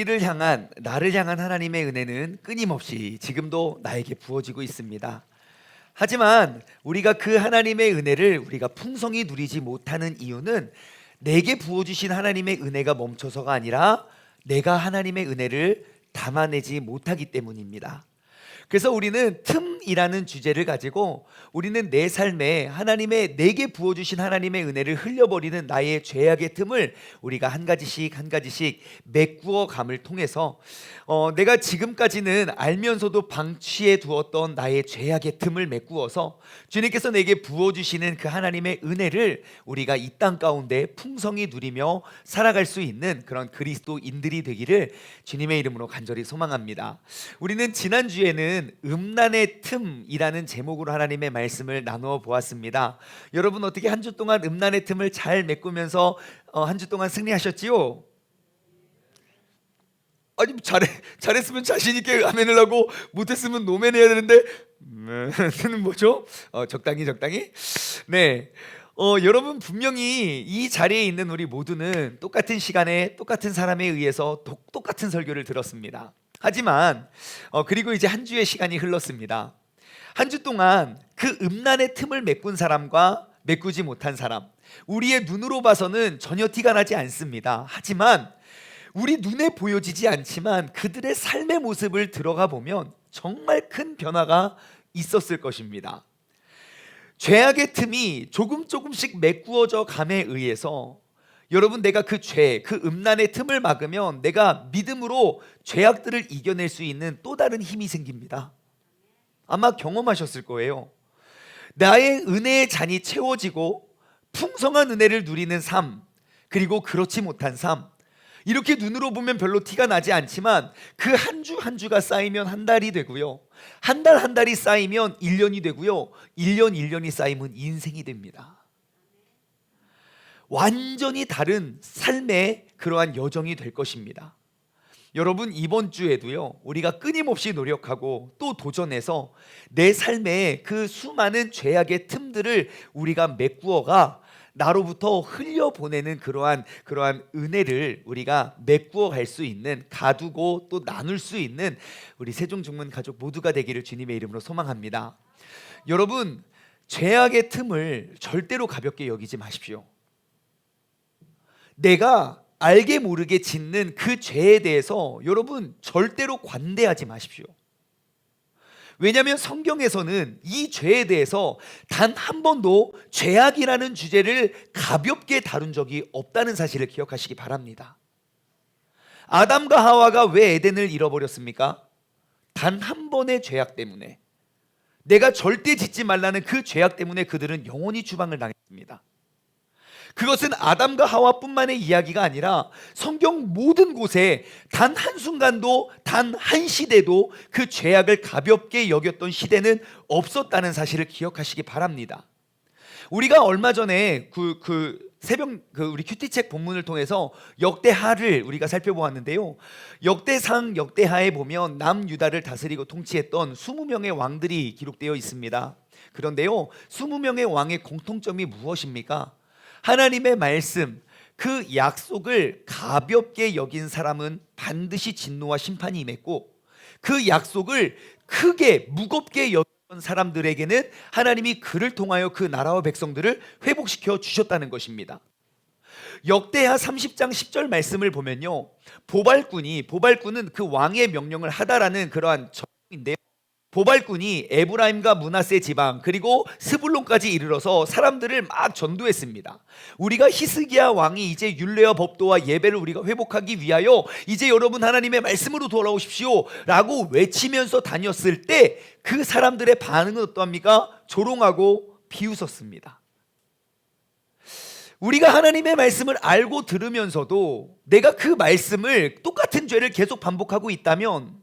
나를 향한 하나님의 은혜는 끊임없이 지금도 나에게 부어지고 있습니다. 하지만 우리가 그 하나님의 은혜를 우리가 풍성히 누리지 못하는 이유는 내게 부어주신 하나님의 은혜가 멈춰서가 아니라 내가 하나님의 은혜를 담아내지 못하기 때문입니다. 그래서 우리는 틈이라는 주제를 가지고 우리는 내 삶에 내게 부어주신 하나님의 은혜를 흘려버리는 나의 죄악의 틈을 우리가 한 가지씩 메꾸어 감을 통해서 내가 지금까지는 알면서도 방치해 두었던 나의 죄악의 틈을 메꾸어서 주님께서 내게 부어주시는 그 하나님의 은혜를 우리가 이 땅 가운데 풍성히 누리며 살아갈 수 있는 그런 그리스도인들이 되기를 주님의 이름으로 간절히 소망합니다. 우리는 지난주에는 음란의 틈이라는 제목으로 하나님의 말씀을 나누어 보았습니다. 여러분 어떻게 한 주 동안 음란의 틈을 잘 메꾸면서 한 주 동안 승리하셨지요? 아니 잘했으면 자신 있게 아멘을 하고 못했으면 노멘 해야 되는데 는 뭐죠? 적당히 네. 여러분 분명히 이 자리에 있는 우리 모두는 똑같은 시간에 똑같은 사람에 의해서 똑같은 설교를 들었습니다. 하지만 그리고 이제 한 주의 시간이 흘렀습니다. 한 주 동안 그 음란의 틈을 메꾼 사람과 메꾸지 못한 사람, 우리의 눈으로 봐서는 전혀 티가 나지 않습니다. 하지만 우리 눈에 보여지지 않지만 그들의 삶의 모습을 들어가 보면 정말 큰 변화가 있었을 것입니다. 죄악의 틈이 조금씩 메꾸어져 감에 의해서 여러분 내가 그 음란의 틈을 막으면 내가 믿음으로 죄악들을 이겨낼 수 있는 또 다른 힘이 생깁니다. 아마 경험하셨을 거예요. 나의 은혜의 잔이 채워지고 풍성한 은혜를 누리는 삶, 그리고 그렇지 못한 삶, 이렇게 눈으로 보면 별로 티가 나지 않지만 그 한 주 한 주가 쌓이면 한 달이 되고요, 한 달이 쌓이면 1년이 되고요, 1년이 쌓이면 인생이 됩니다. 완전히 다른 삶의 그러한 여정이 될 것입니다. 여러분 이번 주에도요, 우리가 끊임없이 노력하고 또 도전해서 내 삶에 그 수많은 죄악의 틈들을 우리가 메꾸어가 나로부터 흘려보내는 그러한 은혜를 우리가 메꾸어 갈 수 있는, 가두고 또 나눌 수 있는 우리 세종중문 가족 모두가 되기를 주님의 이름으로 소망합니다. 여러분 죄악의 틈을 절대로 가볍게 여기지 마십시오. 내가 알게 모르게 짓는 그 죄에 대해서 여러분 절대로 관대하지 마십시오. 왜냐하면 성경에서는 이 죄에 대해서 단 한 번도 죄악이라는 주제를 가볍게 다룬 적이 없다는 사실을 기억하시기 바랍니다. 아담과 하와가 왜 에덴을 잃어버렸습니까? 단 한 번의 죄악 때문에, 내가 절대 짓지 말라는 그 죄악 때문에 그들은 영원히 추방을 당했습니다. 그것은 아담과 하와뿐만의 이야기가 아니라 성경 모든 곳에 단 한순간도, 단 한 시대도 그 죄악을 가볍게 여겼던 시대는 없었다는 사실을 기억하시기 바랍니다. 우리가 얼마 전에 우리 큐티책 본문을 통해서 역대하를 우리가 살펴보았는데요, 역대하에 보면 남유다를 다스리고 통치했던 20명의 왕들이 기록되어 있습니다. 그런데요, 20명의 왕의 공통점이 무엇입니까? 하나님의 말씀, 그 약속을 가볍게 여긴 사람은 반드시 진노와 심판이 임했고, 그 약속을 크게 무겁게 여겼던 사람들에게는 하나님이 그를 통하여 그 나라와 백성들을 회복시켜 주셨다는 것입니다. 역대하 30장 10절 말씀을 보면요, 보발꾼은 그 왕의 명령을 하다라는 그러한 정인데요, 보발꾼이 에브라임과 므낫세 지방 그리고 스불론까지 이르러서 사람들을 막 전도했습니다. 우리가 히스기야 왕이 이제 율례와 법도와 예배를 우리가 회복하기 위하여 이제 여러분 하나님의 말씀으로 돌아오십시오 라고 외치면서 다녔을 때 그 사람들의 반응은 어떠합니까? 조롱하고 비웃었습니다. 우리가 하나님의 말씀을 알고 들으면서도 내가 그 말씀을, 똑같은 죄를 계속 반복하고 있다면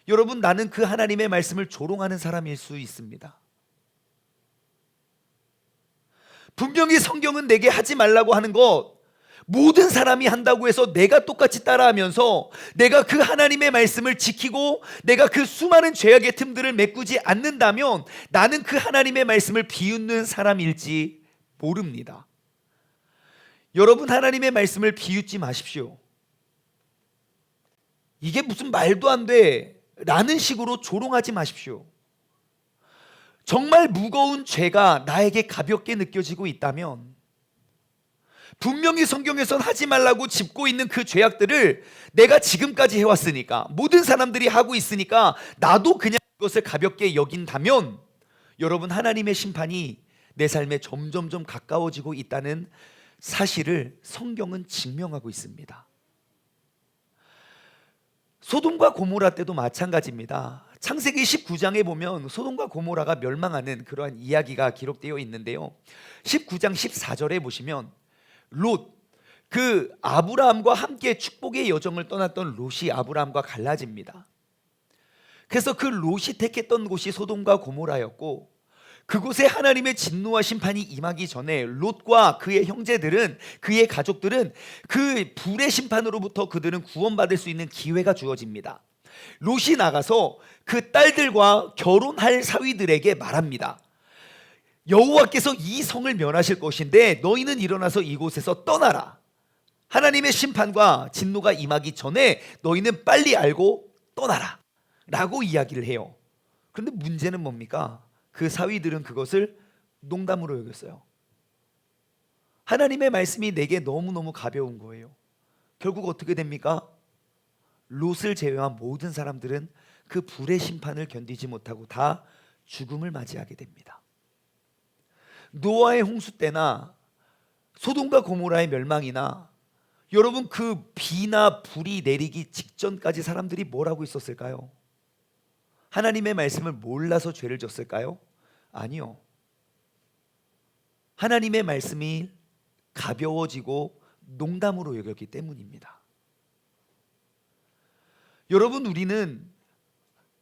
여러분 나는 그 하나님의 말씀을 조롱하는 사람일 수 있습니다. 분명히 성경은 내게 하지 말라고 하는 것, 모든 사람이 한다고 해서 내가 똑같이 따라하면서 내가 그 하나님의 말씀을 지키고 내가 그 수많은 죄악의 틈들을 메꾸지 않는다면 나는 그 하나님의 말씀을 비웃는 사람일지 모릅니다. 여러분 하나님의 말씀을 비웃지 마십시오. 이게 무슨 말도 안 돼 라는 식으로 조롱하지 마십시오. 정말 무거운 죄가 나에게 가볍게 느껴지고 있다면 분명히 성경에선 하지 말라고 짚고 있는 그 죄악들을 내가 지금까지 해왔으니까, 모든 사람들이 하고 있으니까 나도 그냥 그것을 가볍게 여긴다면 여러분, 하나님의 심판이 내 삶에 점점점 가까워지고 있다는 사실을 성경은 증명하고 있습니다. 소돔과 고모라 때도 마찬가지입니다. 창세기 19장에 보면 소돔과 고모라가 멸망하는 그러한 이야기가 기록되어 있는데요, 19장 14절에 보시면 롯, 그 아브라함과 함께 축복의 여정을 떠났던 롯이 아브라함과 갈라집니다. 그래서 그 롯이 택했던 곳이 소돔과 고모라였고, 그곳에 하나님의 진노와 심판이 임하기 전에 롯과 그의 형제들은, 그의 가족들은 그 불의 심판으로부터 그들은 구원받을 수 있는 기회가 주어집니다. 롯이 나가서 그 딸들과 결혼할 사위들에게 말합니다. 여호와께서 이 성을 멸하실 것인데 너희는 일어나서 이곳에서 떠나라. 하나님의 심판과 진노가 임하기 전에 너희는 빨리 알고 떠나라 라고 이야기를 해요. 그런데 문제는 뭡니까? 그 사위들은 그것을 농담으로 여겼어요. 하나님의 말씀이 내게 너무너무 가벼운 거예요. 결국 어떻게 됩니까? 롯을 제외한 모든 사람들은 그 불의 심판을 견디지 못하고 다 죽음을 맞이하게 됩니다. 노아의 홍수 때나 소돔과 고모라의 멸망이나, 여러분, 그 비나 불이 내리기 직전까지 사람들이 뭘 하고 있었을까요? 하나님의 말씀을 몰라서 죄를 졌을까요? 아니요. 하나님의 말씀이 가벼워지고 농담으로 여겼기 때문입니다. 여러분, 우리는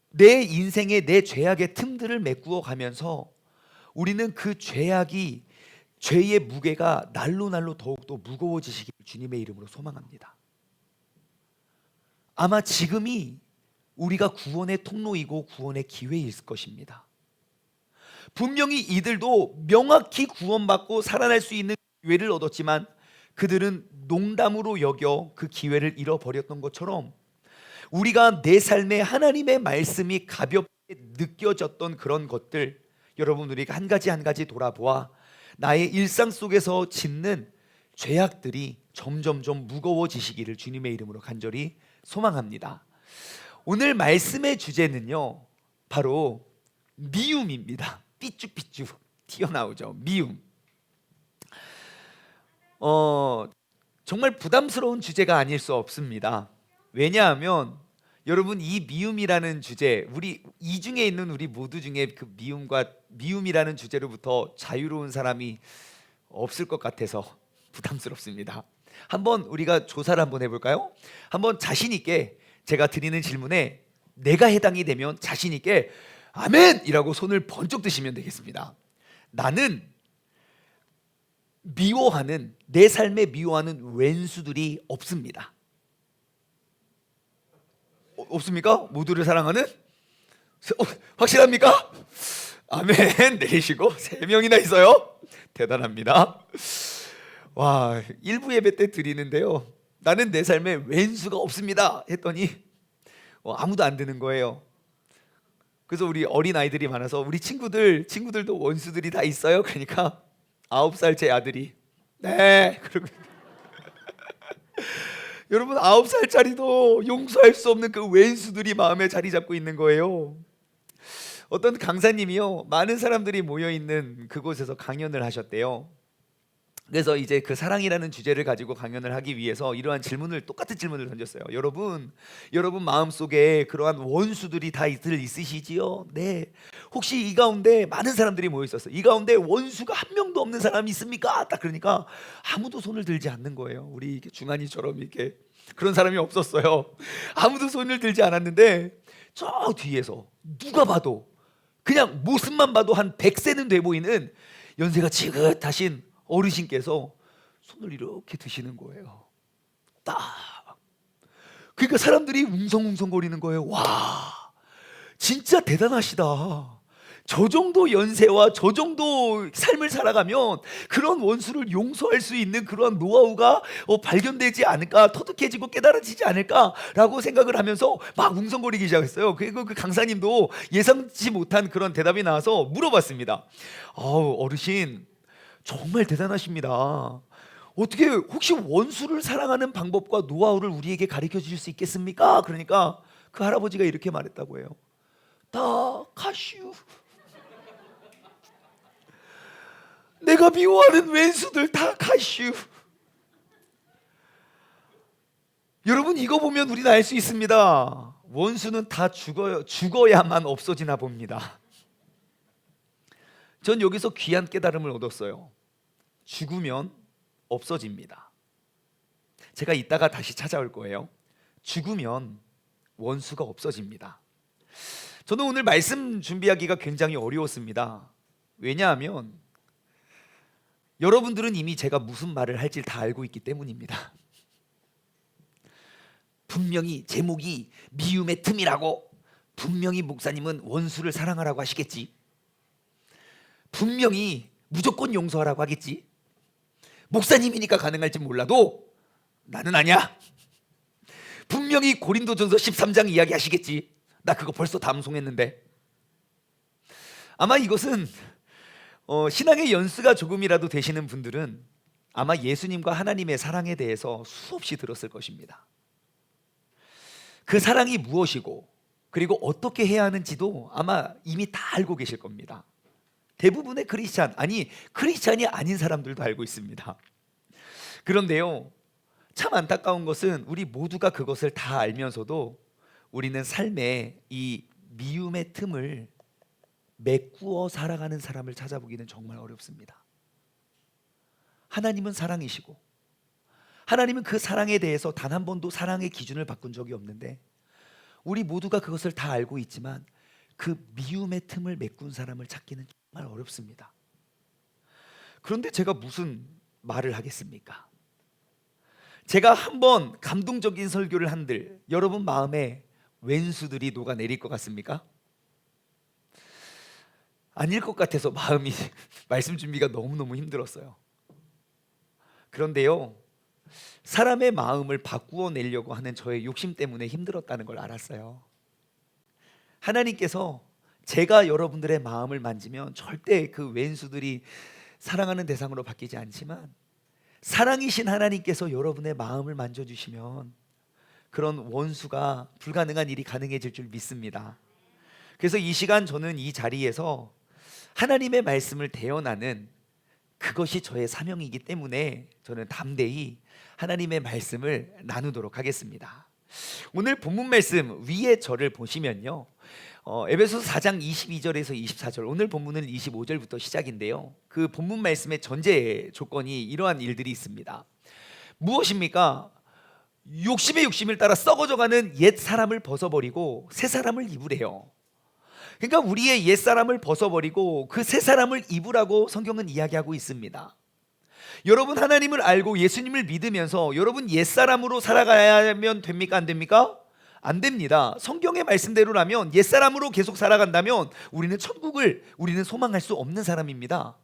내 인생에 내 죄악의 틈들을 메꾸어 가면서 우리는 그 죄의 무게가 날로 날로 더욱더 무거워지시길 주님의 이름으로 소망합니다. 아마 지금이 우리가 구원의 통로이고 구원의 기회일 것입니다. 분명히 이들도 명확히 구원받고 살아날 수 있는 기회를 얻었지만 그들은 농담으로 여겨 그 기회를 잃어버렸던 것처럼, 우리가 내 삶에 하나님의 말씀이 가볍게 느껴졌던 그런 것들, 여러분, 우리가 한 가지 한 가지 돌아보아 나의 일상 속에서 짓는 죄악들이 점점점 무거워지시기를 주님의 이름으로 간절히 소망합니다. 오늘 말씀의 주제는요, 바로 미움입니다. 삐죽삐죽 튀어나오죠. 미움. 정말 부담스러운 주제가 아닐 수 없습니다. 왜냐하면 여러분, 이 미움이라는 주제, 우리 이 중에 있는 우리 모두 중에 그 미움이라는 주제로부터 자유로운 사람이 없을 것 같아서 부담스럽습니다. 한번 우리가 조사를 한번 해볼까요? 한번 자신 있게 제가 드리는 질문에 내가 해당이 되면 자신 있게 아멘이라고 손을 번쩍 드시면 되겠습니다. 나는 미워하는, 내 삶에 미워하는 왼수들이 없습니다. 없습니까? 모두를 사랑하는? 확실합니까? 아멘 내리시고 3명이나 있어요. 대단합니다. 와, 일부 예배 때 드리는데요, 나는 내 삶에 왼수가 없습니다 했더니 아무도 안 드는 거예요. 그래서 우리 어린 아이들이 많아서 우리 친구들도 원수들이 다 있어요. 그러니까 9살 제 아들이 네 그러고 여러분, 9살짜리도 용서할 수 없는 그 왼수들이 마음에 자리 잡고 있는 거예요. 어떤 강사님이요, 많은 사람들이 모여있는 그곳에서 강연을 하셨대요. 그래서 이제 그 사랑이라는 주제를 가지고 강연을 하기 위해서 이러한 똑같은 질문을 던졌어요. 여러분 마음속에 그러한 원수들이 다들 있으시지요? 네. 혹시 이 가운데 많은 사람들이 모여 있었어요. 이 가운데 원수가 한 명도 없는 사람이 있습니까? 딱 그러니까 아무도 손을 들지 않는 거예요. 우리 중환이처럼 이렇게 그런 사람이 없었어요. 아무도 손을 들지 않았는데 저 뒤에서 누가 봐도, 그냥 모습만 봐도 한 100세는 돼 보이는 연세가 지긋하신 어르신께서 손을 이렇게 드시는 거예요. 딱. 그러니까 사람들이 웅성웅성거리는 거예요. 와, 진짜 대단하시다. 저 정도 연세와 저 정도 삶을 살아가면 그런 원수를 용서할 수 있는 그런 노하우가 발견되지 않을까, 터득해지고 깨달아지지 않을까라고 생각을 하면서 막 웅성거리기 시작했어요. 그리고 그 강사님도 예상치 못한 그런 대답이 나와서 물어봤습니다. 어르신 정말 대단하십니다. 어떻게 혹시 원수를 사랑하는 방법과 노하우를 우리에게 가르쳐 주실 수 있겠습니까? 그러니까 그 할아버지가 이렇게 말했다고 해요. 다 가슈. 내가 미워하는 왼수들 다 가슈. 여러분, 이거 보면 우리는 알 수 있습니다. 원수는 다 죽어야만 없어지나 봅니다. 전 여기서 귀한 깨달음을 얻었어요. 죽으면 없어집니다. 제가 이따가 다시 찾아올 거예요. 죽으면 원수가 없어집니다. 저는 오늘 말씀 준비하기가 굉장히 어려웠습니다. 왜냐하면 여러분들은 이미 제가 무슨 말을 할지 다 알고 있기 때문입니다. 분명히 제목이 미움의 틈이라고, 분명히 목사님은 원수를 사랑하라고 하시겠지. 분명히 무조건 용서하라고 하겠지. 목사님이니까 가능할지 몰라도 나는 아니야. 분명히 고린도전서 13장 이야기 하시겠지. 나 그거 벌써 다 암송했는데. 아마 이것은 신앙의 연수가 조금이라도 되시는 분들은 아마 예수님과 하나님의 사랑에 대해서 수없이 들었을 것입니다. 그 사랑이 무엇이고 그리고 어떻게 해야 하는지도 아마 이미 다 알고 계실 겁니다. 대부분의 크리스찬이 아닌 사람들도 알고 있습니다. 그런데요, 참 안타까운 것은 우리 모두가 그것을 다 알면서도 우리는 삶에 이 미움의 틈을 메꾸어 살아가는 사람을 찾아보기는 정말 어렵습니다. 하나님은 사랑이시고 하나님은 그 사랑에 대해서 단 한 번도 사랑의 기준을 바꾼 적이 없는데 우리 모두가 그것을 다 알고 있지만 그 미움의 틈을 메꾼 사람을 찾기는 정말 어렵습니다. 그런데 제가 무슨 말을 하겠습니까? 제가 한번 감동적인 설교를 한들 여러분 마음에 왼수들이 녹아내릴 것 같습니까? 아닐 것 같아서 마음이 말씀 준비가 너무너무 힘들었어요. 그런데요, 사람의 마음을 바꾸어 내려고 하는 저의 욕심 때문에 힘들었다는 걸 알았어요. 하나님께서 제가 여러분들의 마음을 만지면 절대 그 왼수들이 사랑하는 대상으로 바뀌지 않지만 사랑이신 하나님께서 여러분의 마음을 만져주시면 그런 원수가 불가능한 일이 가능해질 줄 믿습니다. 그래서 이 시간 저는 이 자리에서 하나님의 말씀을 대언하는 그것이 저의 사명이기 때문에 저는 담대히 하나님의 말씀을 나누도록 하겠습니다. 오늘 본문 말씀 위에 절을 보시면요, 에베소서 4장 22절에서 24절, 오늘 본문은 25절부터 시작인데요, 그 본문 말씀의 전제 조건이 이러한 일들이 있습니다. 무엇입니까? 욕심을 따라 썩어져가는 옛 사람을 벗어버리고 새 사람을 입으래요. 그러니까 우리의 옛 사람을 벗어버리고 그 새 사람을 입으라고 성경은 이야기하고 있습니다. 여러분, 하나님을 알고 예수님을 믿으면서 여러분 옛 사람으로 살아가야면 됩니까? 안 됩니까? 안 됩니다. 성경의 말씀대로라면 옛 사람으로 계속 살아간다면 우리는 소망할 수 없는 사람입니다.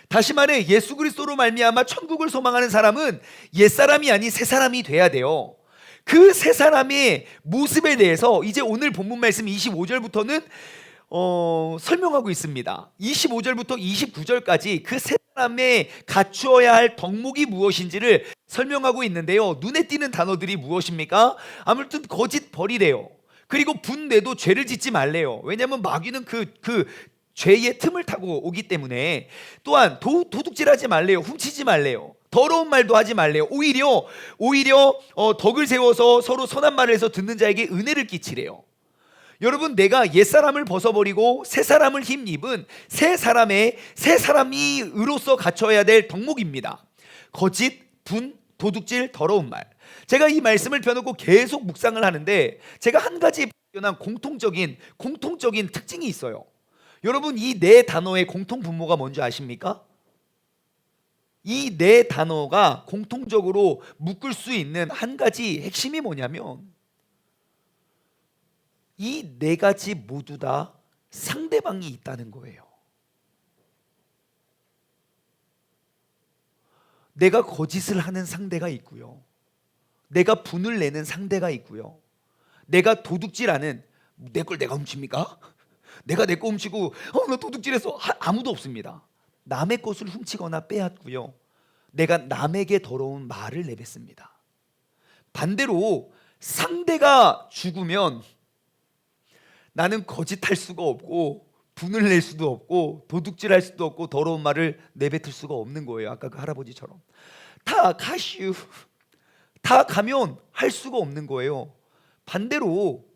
다시 말해, 예수 그리스도로 말미암아 천국을 소망하는 사람은 옛 사람이 아닌 새 사람이 돼야 돼요. 그 새 사람의 모습에 대해서 이제 오늘 본문 말씀 25절부터는 설명하고 있습니다. 25절부터 29절까지 그 새 사람의 갖추어야 할 덕목이 무엇인지를 설명하고 있는데요, 눈에 띄는 단어들이 무엇입니까? 아무튼 거짓 버리래요. 그리고 분내도 죄를 짓지 말래요. 왜냐하면 마귀는 그 죄의 틈을 타고 오기 때문에. 또한 도둑질하지 말래요. 훔치지 말래요. 더러운 말도 하지 말래요. 오히려 덕을 세워서 서로 선한 말을 해서 듣는 자에게 은혜를 끼치래요. 여러분, 내가 옛사람을 벗어버리고 새 사람을 힘입은 새 사람이로서 갖춰야 될 덕목입니다. 거짓, 분, 도둑질, 더러운 말. 제가 이 말씀을 펴놓고 계속 묵상을 하는데 제가 한 가지 발견한 공통적인 특징이 있어요. 여러분, 이 네 단어의 공통 분모가 뭔지 아십니까? 이 네 단어가 공통적으로 묶을 수 있는 한 가지 핵심이 뭐냐면 이 네 가지 모두 다 상대방이 있다는 거예요. 내가 거짓을 하는 상대가 있고요. 내가 분을 내는 상대가 있고요. 내가 도둑질하는, 내 걸 내가 훔칩니까? 내가 내 거 훔치고 나 도둑질해서 아무도 없습니다. 남의 것을 훔치거나 빼앗고요. 내가 남에게 더러운 말을 내뱉습니다. 반대로 상대가 죽으면 나는 거짓할 수가 없고 분을 낼 수도 없고 도둑질할 수도 없고 더러운 말을 내뱉을 수가 없는 거예요. 아까 그 할아버지처럼 다 가슈, 다 가면 할 수가 없는 거예요. 반대로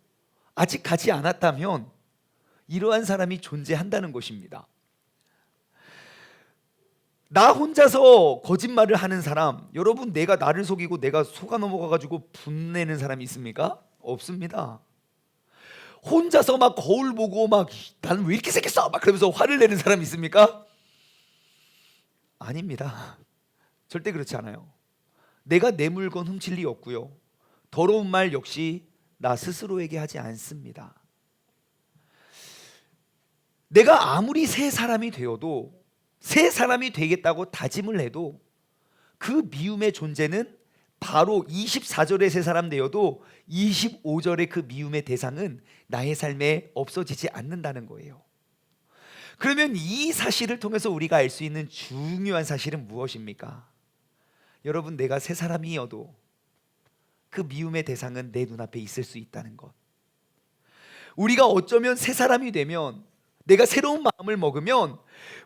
아직 가지 않았다면 이러한 사람이 존재한다는 것입니다. 나 혼자서 거짓말을 하는 사람, 여러분, 내가 나를 속이고 내가 속아 넘어가가지고 분내는 사람이 있습니까? 없습니다. 혼자서 막 거울 보고 막 나는 왜 이렇게 생겼어? 막 그러면서 화를 내는 사람이 있습니까? 아닙니다. 절대 그렇지 않아요. 내가 내 물건 훔칠 리 없고요. 더러운 말 역시 나 스스로에게 하지 않습니다. 내가 아무리 새 사람이 되어도, 새 사람이 되겠다고 다짐을 해도 그 미움의 존재는 바로 24절의 새 사람 되어도 25절의 그 미움의 대상은 나의 삶에 없어지지 않는다는 거예요. 그러면 이 사실을 통해서 우리가 알 수 있는 중요한 사실은 무엇입니까? 여러분, 내가 새 사람이어도 그 미움의 대상은 내 눈앞에 있을 수 있다는 것. 우리가 어쩌면 새 사람이 되면, 내가 새로운 마음을 먹으면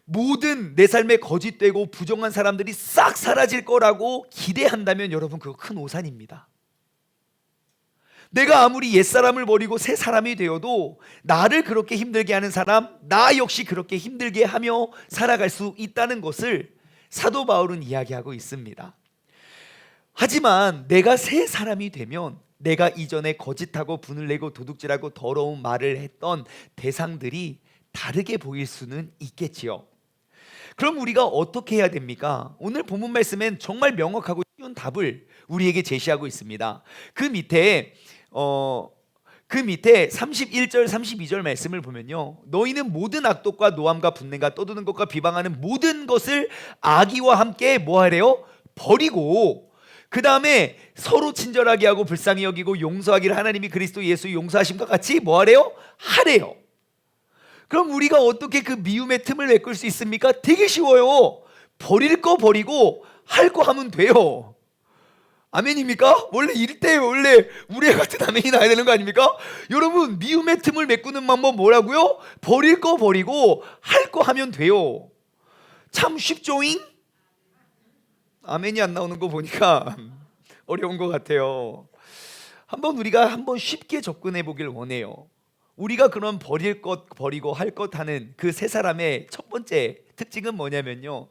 모든 내 삶에 거짓되고 부정한 사람들이 싹 사라질 거라고 기대한다면 여러분, 그거 큰 오산입니다. 내가 아무리 옛사람을 버리고 새 사람이 되어도 나를 그렇게 힘들게 하는 사람, 나 역시 그렇게 힘들게 하며 살아갈 수 있다는 것을 사도 바울은 이야기하고 있습니다. 하지만 내가 새 사람이 되면 내가 이전에 거짓하고 분을 내고 도둑질하고 더러운 말을 했던 대상들이 다르게 보일 수는 있겠지요. 그럼 우리가 어떻게 해야 됩니까? 오늘 본문 말씀엔 정말 명확하고 쉬운 답을 우리에게 제시하고 있습니다. 그 밑에 31절 32절 말씀을 보면요, 너희는 모든 악독과 노함과 분냄과 떠드는 것과 비방하는 모든 것을 악의와 함께 뭐하래요? 버리고, 그 다음에 서로 친절하게 하고 불쌍히 여기고 용서하기를 하나님이 그리스도 예수 용서하심과 같이 뭐하래요? 하래요. 그럼 우리가 어떻게 그 미움의 틈을 메꿀 수 있습니까? 되게 쉬워요. 버릴 거 버리고 할 거 하면 돼요. 아멘입니까? 원래 이럴 때 원래 우리 애 같은 아멘이 나야 되는 거 아닙니까? 여러분, 미움의 틈을 메꾸는 방법 뭐라고요? 버릴 거 버리고 할 거 하면 돼요. 참 쉽죠잉? 아멘이 안 나오는 거 보니까 어려운 것 같아요. 우리가 한번 쉽게 접근해 보길 원해요. 우리가 그런 버릴 것 버리고 할 것 하는 그 세 사람의 첫 번째 특징은 뭐냐면요,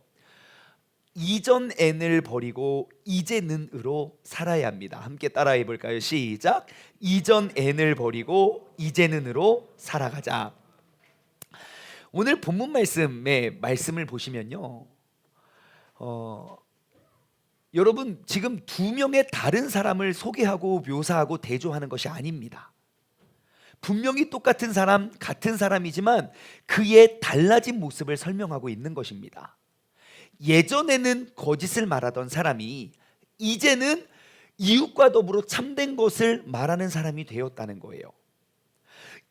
이전 N을 버리고 이제는으로 살아야 합니다. 함께 따라해 볼까요? 시작. 이전 N을 버리고 이제는으로 살아가자. 오늘 본문 말씀의 말씀을 보시면요, 여러분, 지금 두 명의 다른 사람을 소개하고 묘사하고 대조하는 것이 아닙니다. 분명히 똑같은 사람, 같은 사람이지만 그의 달라진 모습을 설명하고 있는 것입니다. 예전에는 거짓을 말하던 사람이 이제는 이웃과 더불어 참된 것을 말하는 사람이 되었다는 거예요.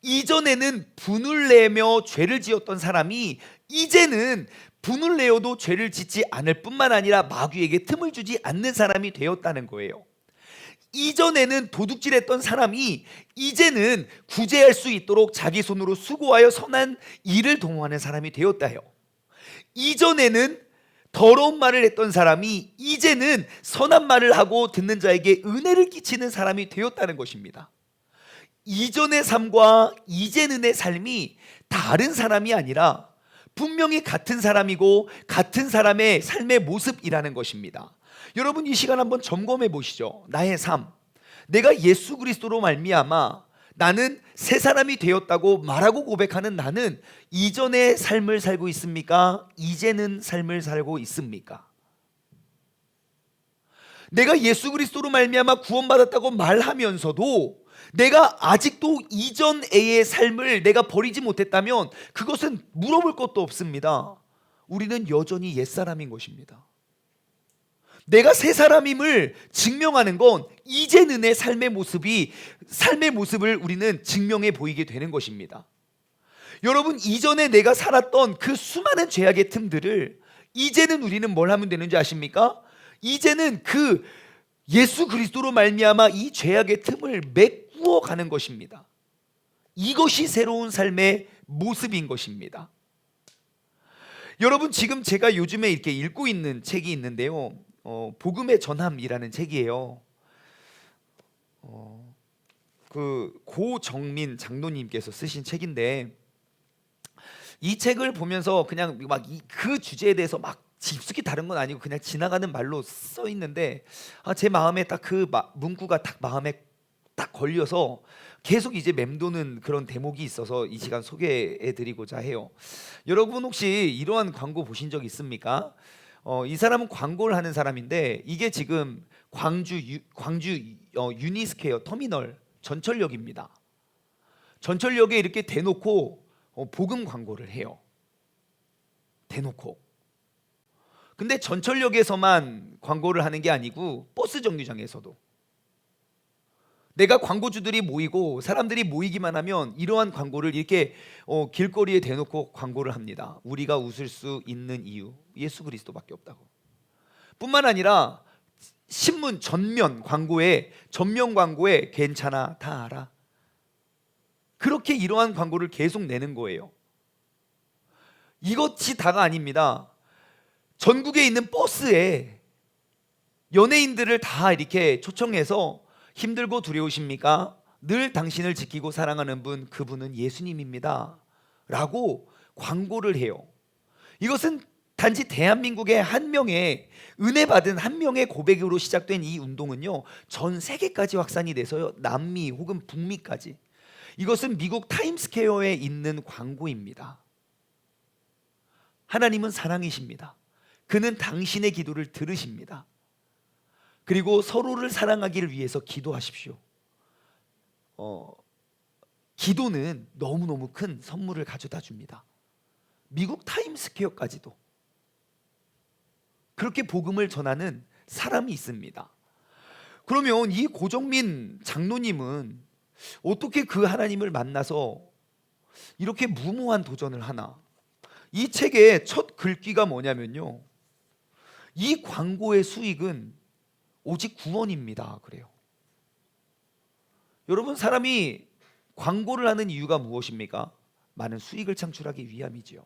이전에는 분을 내며 죄를 지었던 사람이 이제는 분을 내어도 죄를 짓지 않을 뿐만 아니라 마귀에게 틈을 주지 않는 사람이 되었다는 거예요. 이전에는 도둑질했던 사람이 이제는 구제할 수 있도록 자기 손으로 수고하여 선한 일을 도모하는 사람이 되었다요. 이전에는 더러운 말을 했던 사람이 이제는 선한 말을 하고 듣는 자에게 은혜를 끼치는 사람이 되었다는 것입니다. 이전의 삶과 이제는의 삶이 다른 사람이 아니라 분명히 같은 사람이고 같은 사람의 삶의 모습이라는 것입니다. 여러분, 이 시간 한번 점검해 보시죠. 나의 삶, 내가 예수 그리스도로 말미암아 나는 새 사람이 되었다고 말하고 고백하는 나는 이전의 삶을 살고 있습니까? 이제는 삶을 살고 있습니까? 내가 예수 그리스도로 말미암아 구원받았다고 말하면서도 내가 아직도 이전의 삶을 내가 버리지 못했다면 그것은 물어볼 것도 없습니다. 우리는 여전히 옛사람인 것입니다. 내가 새 사람임을 증명하는 건 이제는 내 삶의 모습을 우리는 증명해 보이게 되는 것입니다. 여러분, 이전에 내가 살았던 그 수많은 죄악의 틈들을 이제는 우리는 뭘 하면 되는지 아십니까? 이제는 그 예수 그리스도로 말미암아 이 죄악의 틈을 메꾸어 가는 것입니다. 이것이 새로운 삶의 모습인 것입니다. 여러분, 지금 제가 요즘에 이렇게 읽고 있는 책이 있는데요, 복음의 전함이라는 책이에요. 그 고정민 장로님께서 쓰신 책인데, 이 책을 보면서 그냥 막 그 주제에 대해서 막 깊숙이 다른 건 아니고 그냥 지나가는 말로 써 있는데, 제 마음에 딱 그 문구가 딱 마음에 딱 걸려서 계속 이제 맴도는 그런 대목이 있어서 이 시간 소개해드리고자 해요. 여러분, 혹시 이러한 광고 보신 적 있습니까? 이 사람은 광고를 하는 사람인데, 이게 지금 광주 유니스퀘어 터미널 전철역입니다. 전철역에 이렇게 대놓고 복음 광고를 해요. 대놓고. 근데 전철역에서만 광고를 하는 게 아니고 버스 정류장에서도, 내가 광고주들이 모이고 사람들이 모이기만 하면 이러한 광고를 이렇게 길거리에 대놓고 광고를 합니다. 우리가 웃을 수 있는 이유, 예수 그리스도밖에 없다고. 뿐만 아니라 신문 전면 광고에 괜찮아, 다 알아, 그렇게 이러한 광고를 계속 내는 거예요. 이것이 다가 아닙니다. 전국에 있는 버스에 연예인들을 다 이렇게 초청해서, 힘들고 두려우십니까? 늘 당신을 지키고 사랑하는 분, 그분은 예수님입니다 라고 광고를 해요. 이것은 단지 대한민국의 한 명의 은혜 받은 한 명의 고백으로 시작된 이 운동은요, 전 세계까지 확산이 돼서요, 남미 혹은 북미까지. 이것은 미국 타임스퀘어에 있는 광고입니다. 하나님은 사랑이십니다. 그는 당신의 기도를 들으십니다. 그리고 서로를 사랑하기를 위해서 기도하십시오. 기도는 너무너무 큰 선물을 가져다 줍니다. 미국 타임스퀘어까지도 그렇게 복음을 전하는 사람이 있습니다. 그러면 이 고정민 장로님은 어떻게 그 하나님을 만나서 이렇게 무모한 도전을 하나? 이 책의 첫 글귀가 뭐냐면요, 이 광고의 수익은 오직 구원입니다 그래요. 여러분, 사람이 광고를 하는 이유가 무엇입니까? 많은 수익을 창출하기 위함이지요.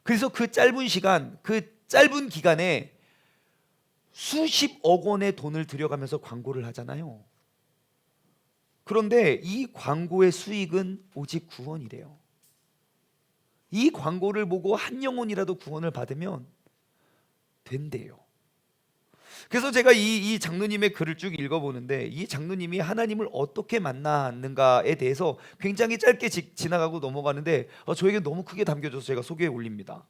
그래서 그 짧은 시간, 그 짧은 기간에 수십억 원의 돈을 들여가면서 광고를 하잖아요. 그런데 이 광고의 수익은 오직 구원이래요. 이 광고를 보고 한 영혼이라도 구원을 받으면 된대요. 그래서 제가 이 장로님의 글을 쭉 읽어보는데, 이 장로님이 하나님을 어떻게 만났는가에 대해서 굉장히 짧게 지나가고 넘어가는데, 저에게 너무 크게 담겨져서 제가 소개해 올립니다.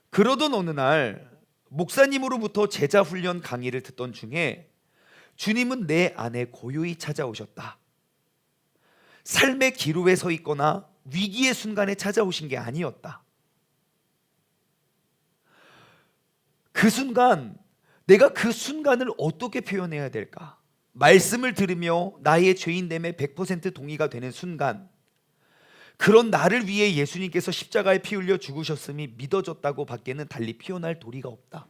그러던 어느 날 목사님으로부터 제자 훈련 강의를 듣던 중에 주님은 내 안에 고요히 찾아오셨다. 삶의 기로에 서 있거나 위기의 순간에 찾아오신 게 아니었다. 그 순간, 내가 그 순간을 어떻게 표현해야 될까? 말씀을 들으며 나의 죄인됨에 100% 동의가 되는 순간, 그런 나를 위해 예수님께서 십자가에 피 흘려 죽으셨음이 믿어졌다고 밖에는 달리 표현할 도리가 없다.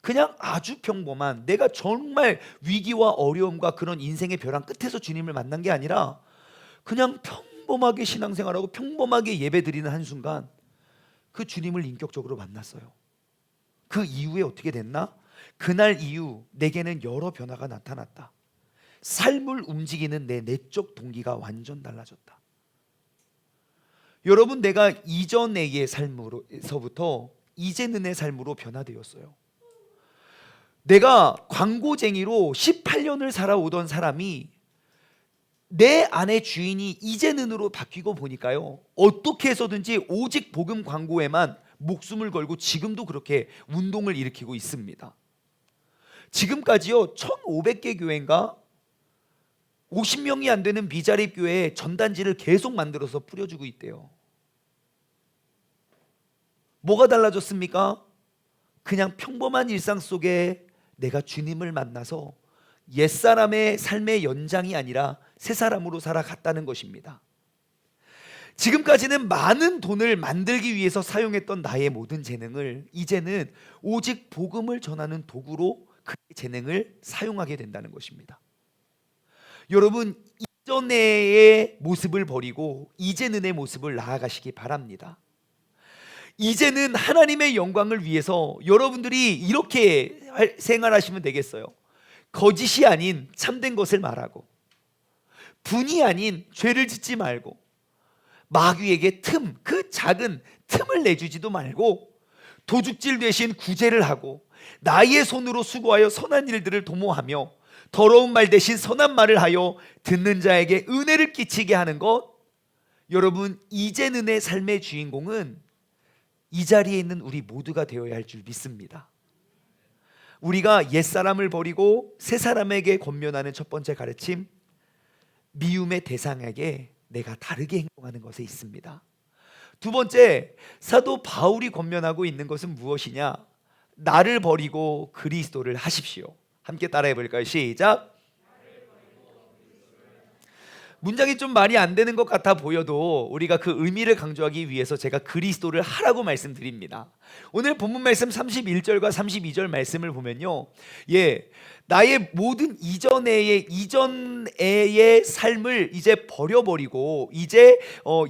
그냥 아주 평범한, 내가 정말 위기와 어려움과 그런 인생의 벼랑 끝에서 주님을 만난 게 아니라 그냥 평범하게 신앙생활하고 평범하게 예배드리는 한순간 그 주님을 인격적으로 만났어요. 그 이후에 어떻게 됐나? 그날 이후 내게는 여러 변화가 나타났다. 삶을 움직이는 내 내적 동기가 완전 달라졌다. 여러분, 내가 이전의 삶으로서부터 이제는 내 삶으로 변화되었어요. 내가 광고쟁이로 18년을 살아오던 사람이 내 안의 주인이 이제는으로 바뀌고 보니까요, 어떻게 해서든지 오직 복음 광고에만 목숨을 걸고 지금도 그렇게 운동을 일으키고 있습니다. 지금까지요 1500개 교회인가 50명이 안 되는 미자립 교회에 전단지를 계속 만들어서 뿌려주고 있대요. 뭐가 달라졌습니까? 그냥 평범한 일상 속에 내가 주님을 만나서 옛사람의 삶의 연장이 아니라 새 사람으로 살아갔다는 것입니다. 지금까지는 많은 돈을 만들기 위해서 사용했던 나의 모든 재능을 이제는 오직 복음을 전하는 도구로 그 재능을 사용하게 된다는 것입니다. 여러분, 이전의 모습을 버리고 이제는의 모습을 나아가시기 바랍니다. 이제는 하나님의 영광을 위해서 여러분들이 이렇게 생활하시면 되겠어요. 거짓이 아닌 참된 것을 말하고, 분이 아닌 죄를 짓지 말고, 마귀에게 그 작은 틈을 내주지도 말고, 도둑질 대신 구제를 하고, 나의 손으로 수고하여 선한 일들을 도모하며, 더러운 말 대신 선한 말을 하여 듣는 자에게 은혜를 끼치게 하는 것. 여러분, 이제는의 삶의 주인공은 이 자리에 있는 우리 모두가 되어야 할 줄 믿습니다. 우리가 옛사람을 버리고 새 사람에게 권면하는 첫 번째 가르침, 미움의 대상에게 내가 다르게 행동하는 것에 있습니다. 두 번째, 사도 바울이 권면하고 있는 것은 무엇이냐? 나를 버리고 그리스도를 하십시오. 함께 따라해 볼까요? 시작. 문장이 좀 말이 안 되는 것 같아 보여도 우리가 그 의미를 강조하기 위해서 제가 그리스도를 하라고 말씀드립니다. 오늘 본문 말씀 31절과 32절 말씀을 보면요, 나의 모든 이전의 삶을 이제 버려버리고 이제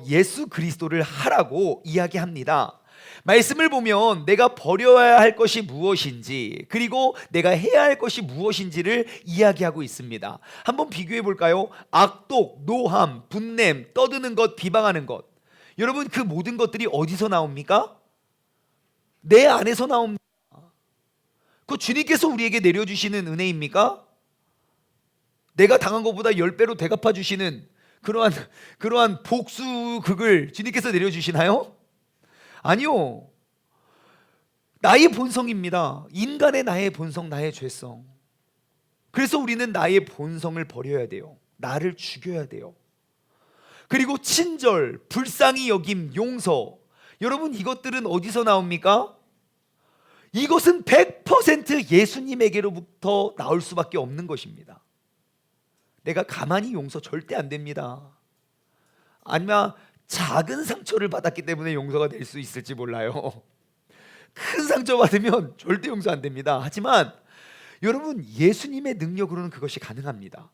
예수 그리스도를 하라고 이야기합니다. 말씀을 보면 내가 버려야 할 것이 무엇인지, 그리고 내가 해야 할 것이 무엇인지를 이야기하고 있습니다. 한번 비교해 볼까요? 악독, 노함, 분냄, 떠드는 것, 비방하는 것. 여러분, 그 모든 것들이 어디서 나옵니까? 내 안에서 나옵니다. 그 주님께서 우리에게 내려주시는 은혜입니까? 내가 당한 것보다 10배로 되갚아 주시는 그러한 복수극을 주님께서 내려주시나요? 아니요. 나의 본성입니다. 인간의 나의 본성, 나의 죄성. 그래서 우리는 나의 본성을 버려야 돼요. 나를 죽여야 돼요. 그리고 친절, 불쌍히 여김, 용서. 여러분, 이것들은 어디서 나옵니까? 이것은 100% 예수님에게로부터 나올 수밖에 없는 것입니다. 내가 가만히 용서 절대 안 됩니다. 아니면 작은 상처를 받았기 때문에 용서가 될 수 있을지 몰라요. 큰 상처 받으면 절대 용서 안 됩니다. 하지만 여러분, 예수님의 능력으로는 그것이 가능합니다.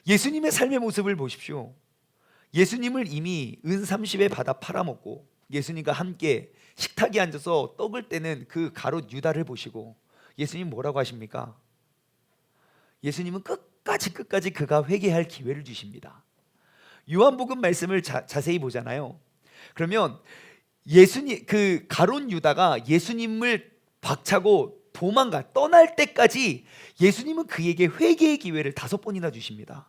예수님의 삶의 모습을 보십시오. 예수님을 이미 은 30에 받아 팔아먹고 예수님과 함께 식탁에 앉아서 떡을 떼는 그 가롯 유다를 보시고 예수님 뭐라고 하십니까? 예수님은 끝까지 그가 회개할 기회를 주십니다. 요한복음 말씀을 자세히 보잖아요. 그러면 예수님, 그 가롯 유다가 예수님을 박차고 떠날 때까지 예수님은 그에게 회개의 기회를 5번이나 주십니다.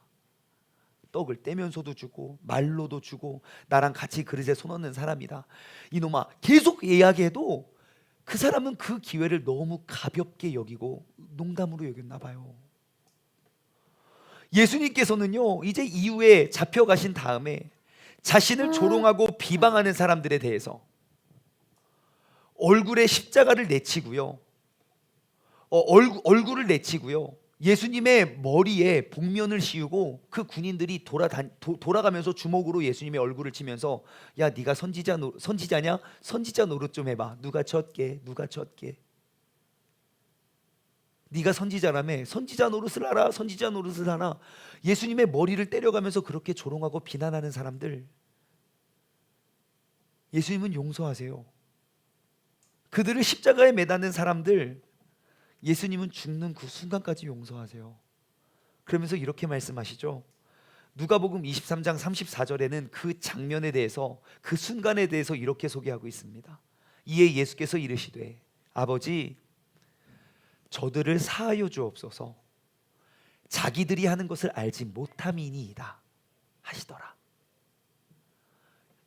떡을 떼면서도 주고 말로도 주고, 나랑 같이 그릇에 손 얹는 사람이다, 이놈아, 계속 이야기해도 그 사람은 그 기회를 너무 가볍게 여기고 농담으로 여겼나 봐요. 예수님께서는요, 이제 이후에 잡혀가신 다음에 자신을 조롱하고 비방하는 사람들에 대해서 얼굴에 십자가를 내치고요, 얼굴을 내치고요, 예수님의 머리에 복면을 씌우고 그 군인들이 돌아가면서 주먹으로 예수님의 얼굴을 치면서, 야, 네가 선지자냐? 선지자 노릇 좀 해봐. 누가 쳤게? 네가 선지자라며, 선지자 노릇을 하라, 선지자 노릇을 하라. 예수님의 머리를 때려가면서 그렇게 조롱하고 비난하는 사람들, 예수님은 용서하세요. 그들을 십자가에 매다는 사람들, 예수님은 죽는 그 순간까지 용서하세요. 그러면서 이렇게 말씀하시죠. 누가복음 23장 34절에는 그 장면에 대해서, 그 순간에 대해서 이렇게 소개하고 있습니다. 이에 예수께서 이르시되, 아버지, 저들을 사하여 주옵소서. 자기들이 하는 것을 알지 못함이니이다 하시더라.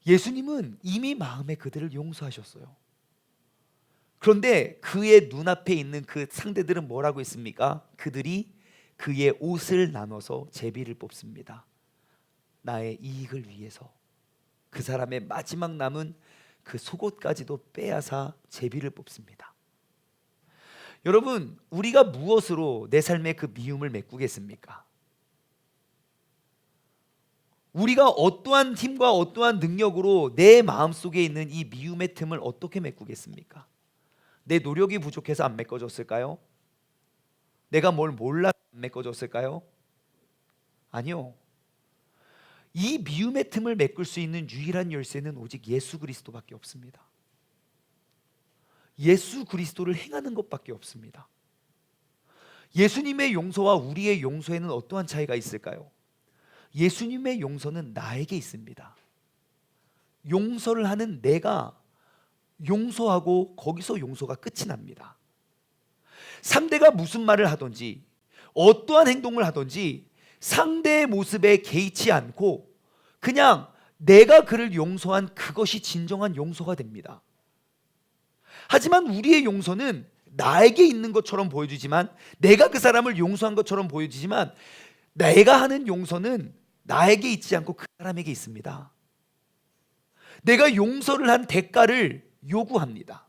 예수님은 이미 마음에 그들을 용서하셨어요. 그런데 그의 눈앞에 있는 그 상대들은 뭐라고 했습니까? 그들이 그의 옷을 나눠서 제비를 뽑습니다. 나의 이익을 위해서 그 사람의 마지막 남은 그 속옷까지도 빼앗아 제비를 뽑습니다. 여러분, 우리가 무엇으로 내 삶의 그 미움을 메꾸겠습니까? 우리가 어떠한 힘과 어떠한 능력으로 내 마음속에 있는 이 미움의 틈을 어떻게 메꾸겠습니까? 내 노력이 부족해서 안 메꿔졌을까요? 내가 뭘 몰라서 안 메꿔졌을까요? 아니요. 이 미움의 틈을 메꿀 수 있는 유일한 열쇠는 오직 예수 그리스도밖에 없습니다. 예수 그리스도를 행하는 것밖에 없습니다. 예수님의 용서와 우리의 용서에는 어떠한 차이가 있을까요? 예수님의 용서는 나에게 있습니다. 용서를 하는 내가 용서하고 거기서 용서가 끝이 납니다. 상대가 무슨 말을 하든지 어떠한 행동을 하든지 상대의 모습에 개의치 않고 그냥 내가 그를 용서한 그것이 진정한 용서가 됩니다. 하지만 우리의 용서는 나에게 있는 것처럼 보여지지만, 내가 그 사람을 용서한 것처럼 보여지지만, 내가 하는 용서는 나에게 있지 않고 그 사람에게 있습니다. 내가 용서를 한 대가를 요구합니다.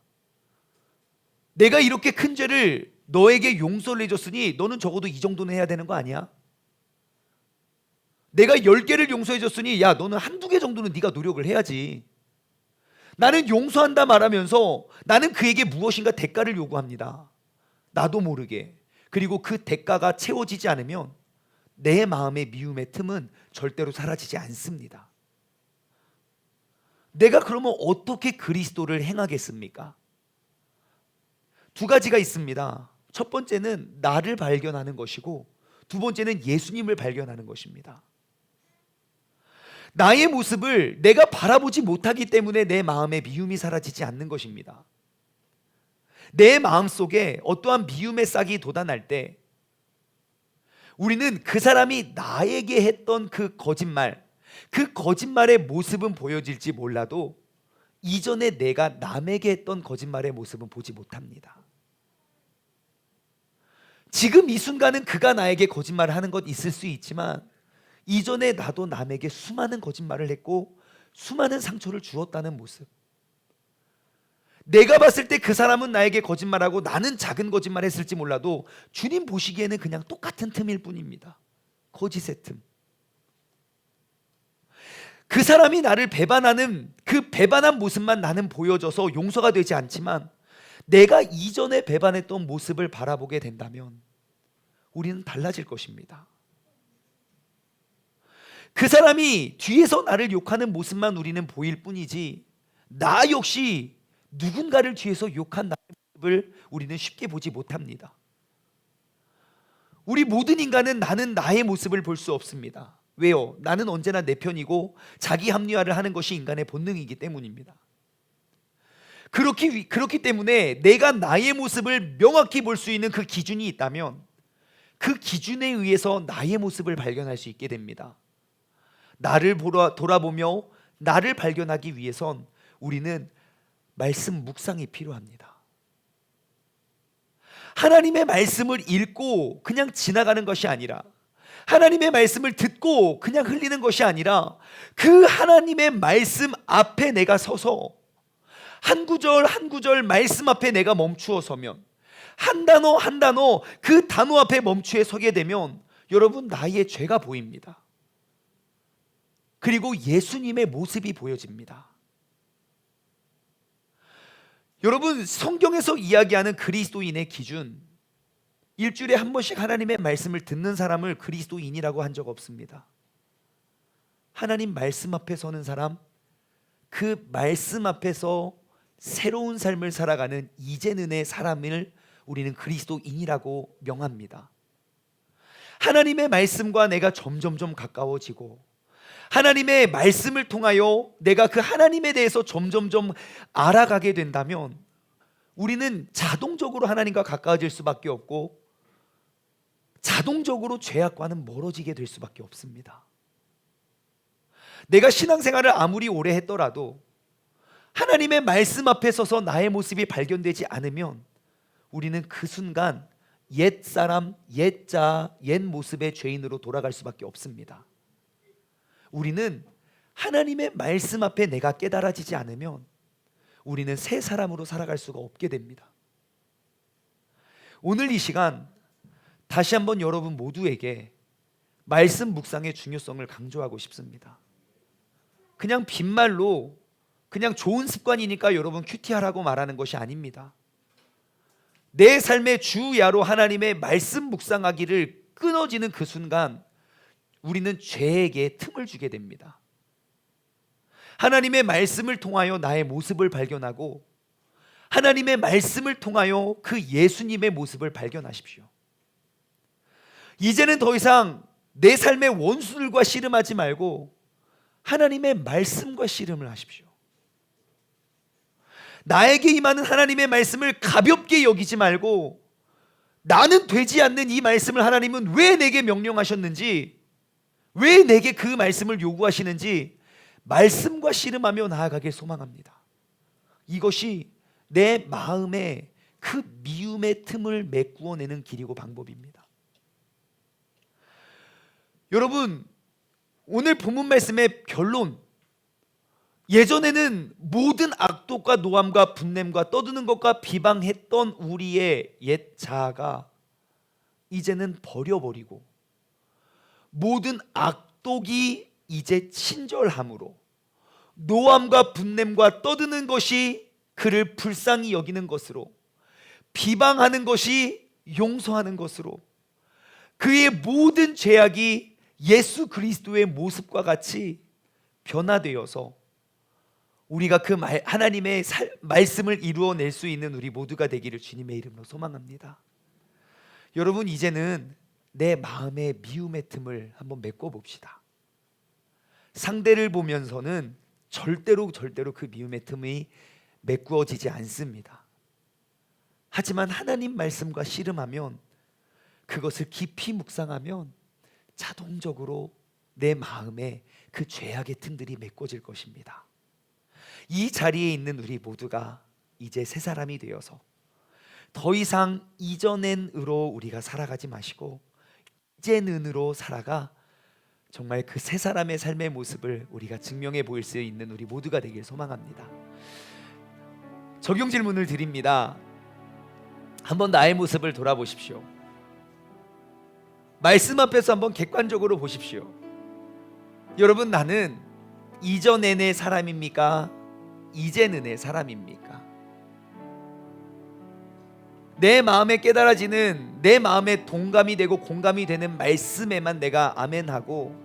내가 이렇게 큰 죄를 너에게 용서를 해줬으니 너는 적어도 이 정도는 해야 되는 거 아니야? 내가 10개를 용서해줬으니 야, 너는 한두 개 정도는 네가 노력을 해야지. 나는 용서한다 말하면서 나는 그에게 무엇인가 대가를 요구합니다. 나도 모르게. 그리고 그 대가가 채워지지 않으면 내 마음의 미움의 틈은 절대로 사라지지 않습니다. 내가 그러면 어떻게 그리스도를 행하겠습니까? 두 가지가 있습니다. 첫 번째는 나를 발견하는 것이고, 두 번째는 예수님을 발견하는 것입니다. 나의 모습을 내가 바라보지 못하기 때문에 내 마음의 미움이 사라지지 않는 것입니다. 내 마음속에 어떠한 미움의 싹이 돋아날 때 우리는 그 사람이 나에게 했던 그 거짓말의 모습은 보여질지 몰라도 이전에 내가 남에게 했던 거짓말의 모습은 보지 못합니다. 지금 이 순간은 그가 나에게 거짓말을 하는 것 있을 수 있지만, 이전에 나도 남에게 수많은 거짓말을 했고 수많은 상처를 주었다는 모습. 내가 봤을 때 그 사람은 나에게 거짓말하고 나는 작은 거짓말 했을지 몰라도 주님 보시기에는 그냥 똑같은 틈일 뿐입니다. 거짓의 틈. 그 사람이 나를 배반하는 그 배반한 모습만 나는 보여져서 용서가 되지 않지만, 내가 이전에 배반했던 모습을 바라보게 된다면 우리는 달라질 것입니다. 그 사람이 뒤에서 나를 욕하는 모습만 우리는 보일 뿐이지, 나 역시 누군가를 뒤에서 욕한 나의 모습을 우리는 쉽게 보지 못합니다. 우리 모든 인간은 나는 나의 모습을 볼 수 없습니다. 왜요? 나는 언제나 내 편이고 자기 합리화를 하는 것이 인간의 본능이기 때문입니다. 그렇기 때문에 내가 나의 모습을 명확히 볼 수 있는 그 기준이 있다면 그 기준에 의해서 나의 모습을 발견할 수 있게 됩니다. 나를 돌아보며 나를 발견하기 위해선 우리는 말씀 묵상이 필요합니다. 하나님의 말씀을 읽고 그냥 지나가는 것이 아니라, 하나님의 말씀을 듣고 그냥 흘리는 것이 아니라, 그 하나님의 말씀 앞에 내가 서서 한 구절 한 구절 말씀 앞에 내가 멈추어 서면, 한 단어 한 단어 그 단어 앞에 멈추어 서게 되면 여러분, 나의 죄가 보입니다. 그리고 예수님의 모습이 보여집니다. 여러분, 성경에서 이야기하는 그리스도인의 기준, 일주일에 한 번씩 하나님의 말씀을 듣는 사람을 그리스도인이라고 한 적 없습니다. 하나님 말씀 앞에 서는 사람, 그 말씀 앞에서 새로운 삶을 살아가는 이제는의 사람을 우리는 그리스도인이라고 명합니다. 하나님의 말씀과 내가 점점점 가까워지고, 하나님의 말씀을 통하여 내가 그 하나님에 대해서 점점점 알아가게 된다면 우리는 자동적으로 하나님과 가까워질 수밖에 없고, 자동적으로 죄악과는 멀어지게 될 수밖에 없습니다. 내가 신앙생활을 아무리 오래 했더라도 하나님의 말씀 앞에 서서 나의 모습이 발견되지 않으면 우리는 그 순간 옛 사람, 옛 자, 옛 모습의 죄인으로 돌아갈 수밖에 없습니다. 우리는 하나님의 말씀 앞에 내가 깨달아지지 않으면 우리는 새 사람으로 살아갈 수가 없게 됩니다. 오늘 이 시간 다시 한번 여러분 모두에게 말씀 묵상의 중요성을 강조하고 싶습니다. 그냥 빈말로 그냥 좋은 습관이니까 여러분 큐티하라고 말하는 것이 아닙니다. 내 삶의 주야로 하나님의 말씀 묵상하기를 끊어지는 그 순간 우리는 죄에게 틈을 주게 됩니다. 하나님의 말씀을 통하여 나의 모습을 발견하고 하나님의 말씀을 통하여 그 예수님의 모습을 발견하십시오. 이제는 더 이상 내 삶의 원수들과 씨름하지 말고 하나님의 말씀과 씨름을 하십시오. 나에게 임하는 하나님의 말씀을 가볍게 여기지 말고 나는 되지 않는 이 말씀을 하나님은 왜 내게 명령하셨는지, 왜 내게 그 말씀을 요구하시는지 말씀과 씨름하며 나아가길 소망합니다. 이것이 내 마음에 그 미움의 틈을 메꾸어내는 길이고 방법입니다. 여러분, 오늘 본문 말씀의 결론, 예전에는 모든 악독과 노함과 분냄과 떠드는 것과 비방했던 우리의 옛 자아가 이제는 버려버리고 모든 악독이 이제 친절함으로 노함과 분냄과 떠드는 것이 그를 불쌍히 여기는 것으로, 비방하는 것이 용서하는 것으로, 그의 모든 죄악이 예수 그리스도의 모습과 같이 변화되어서 우리가 그 하나님의 말씀을 이루어낼 수 있는 우리 모두가 되기를 주님의 이름으로 소망합니다. 여러분, 이제는 내 마음의 미움의 틈을 한번 메꿔봅시다. 상대를 보면서는 절대로 그 미움의 틈이 메꾸어지지 않습니다. 하지만 하나님 말씀과 씨름하면, 그것을 깊이 묵상하면 자동적으로 내 마음에 그 죄악의 틈들이 메꿔질 것입니다. 이 자리에 있는 우리 모두가 이제 새 사람이 되어서 더 이상 이전엔으로 우리가 살아가지 마시고 이제는으로 살아가 정말 그 새 사람의 삶의 모습을 우리가 증명해 보일 수 있는 우리 모두가 되길 소망합니다. 적용 질문을 드립니다. 한번 나의 모습을 돌아보십시오. 말씀 앞에서 한번 객관적으로 보십시오. 여러분, 나는 이전엔의 사람입니까? 이제는의 사람입니까? 내 마음에 깨달아지는, 내 마음에 동감이 되고 공감이 되는 말씀에만 내가 아멘하고,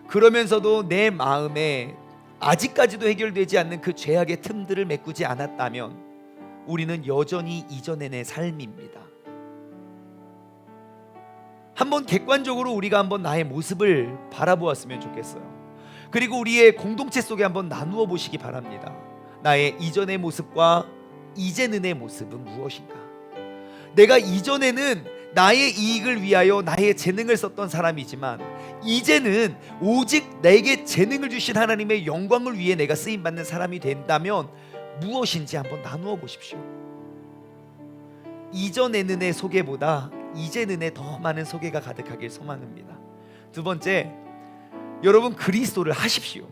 그러면서도 내 마음에 아직까지도 해결되지 않는 그 죄악의 틈들을 메꾸지 않았다면 우리는 여전히 이전엔의 삶입니다. 한번 객관적으로 우리가 한번 나의 모습을 바라보았으면 좋겠어요. 그리고 우리의 공동체 속에 한번 나누어 보시기 바랍니다. 나의 이전의 모습과 이제는의 모습은 무엇인가? 내가 이전에는 나의 이익을 위하여 나의 재능을 썼던 사람이지만 이제는 오직 내게 재능을 주신 하나님의 영광을 위해 내가 쓰임받는 사람이 된다면 무엇인지 한번 나누어 보십시오. 이전에는의 소개보다 이제는의 더 많은 소개가 가득하길 소망합니다. 두 번째, 여러분 그리스도를 하십시오.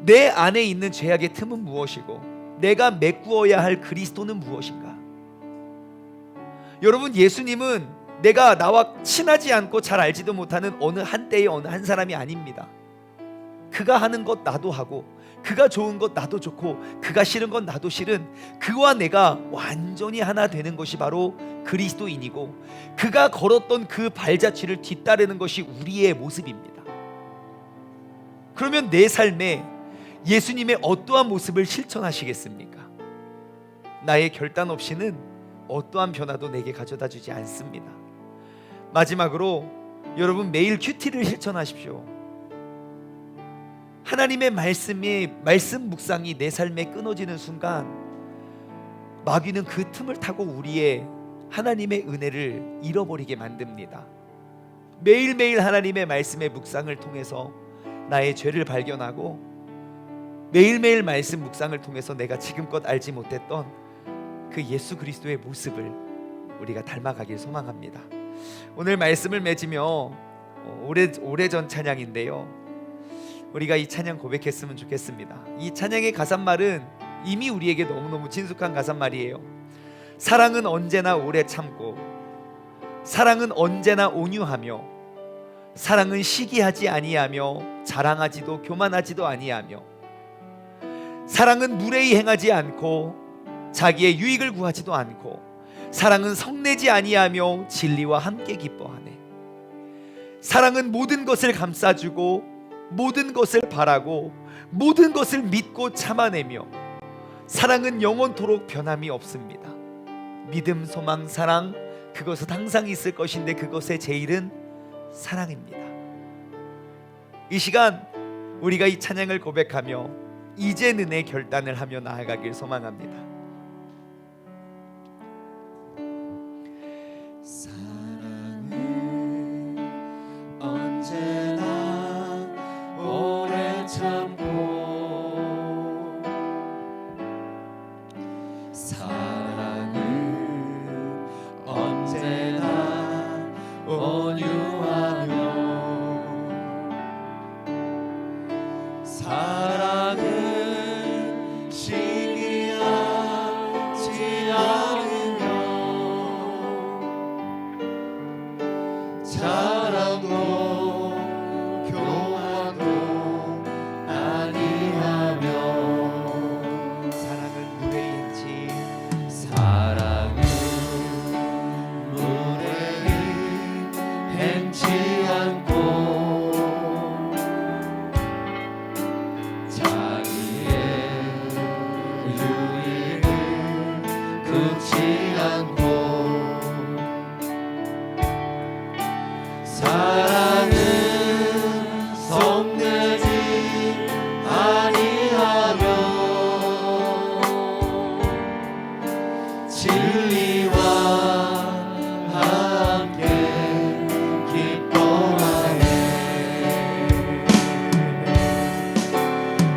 내 안에 있는 죄악의 틈은 무엇이고 내가 메꾸어야 할 그리스도는 무엇인가? 여러분, 예수님은 내가 나와 친하지 않고 잘 알지도 못하는 어느 한때의 어느 한 사람이 아닙니다. 그가 하는 것 나도 하고, 그가 좋은 것 나도 좋고, 그가 싫은 것 나도 싫은, 그와 내가 완전히 하나 되는 것이 바로 그리스도인이고, 그가 걸었던 그 발자취를 뒤따르는 것이 우리의 모습입니다. 그러면 내 삶에 예수님의 어떠한 모습을 실천하시겠습니까? 나의 결단 없이는 어떠한 변화도 내게 가져다 주지 않습니다. 마지막으로 여러분, 매일 큐티를 실천하십시오. 하나님의 말씀 묵상이 내 삶에 끊어지는 순간 마귀는 그 틈을 타고 우리의 하나님의 은혜를 잃어버리게 만듭니다. 매일매일 하나님의 말씀의 묵상을 통해서 나의 죄를 발견하고, 매일매일 말씀 묵상을 통해서 내가 지금껏 알지 못했던 그 예수 그리스도의 모습을 우리가 닮아가길 소망합니다. 오늘 말씀을 맺으며 오래전 찬양인데요, 우리가 이 찬양 고백했으면 좋겠습니다. 이 찬양의 가사말은 이미 우리에게 너무너무 친숙한 가사말이에요. 사랑은 언제나 오래 참고, 사랑은 언제나 온유하며, 사랑은 시기하지 아니하며, 자랑하지도 교만하지도 아니하며, 사랑은 무례히 행하지 않고 자기의 유익을 구하지도 않고, 사랑은 성내지 아니하며 진리와 함께 기뻐하네. 사랑은 모든 것을 감싸주고 모든 것을 바라고 모든 것을 믿고 참아내며, 사랑은 영원토록 변함이 없습니다. 믿음, 소망, 사랑, 그것은 항상 있을 것인데 그것의 제일은 사랑입니다. 이 시간 우리가 이 찬양을 고백하며 이제는 의 결단을 하며 나아가길 소망합니다. 사랑은 언제나 오래 참고, 사랑은 언제나 온유하며, 사랑은 시기하지 않으며, 자랑도 교만도 아니하며, 사랑은 무례히 행치, 사랑은 무례히 행치 않고, 자기의 유익을 굽지 않고, 사랑은 성내지 아니하며, 진리와 함께 기뻐하네.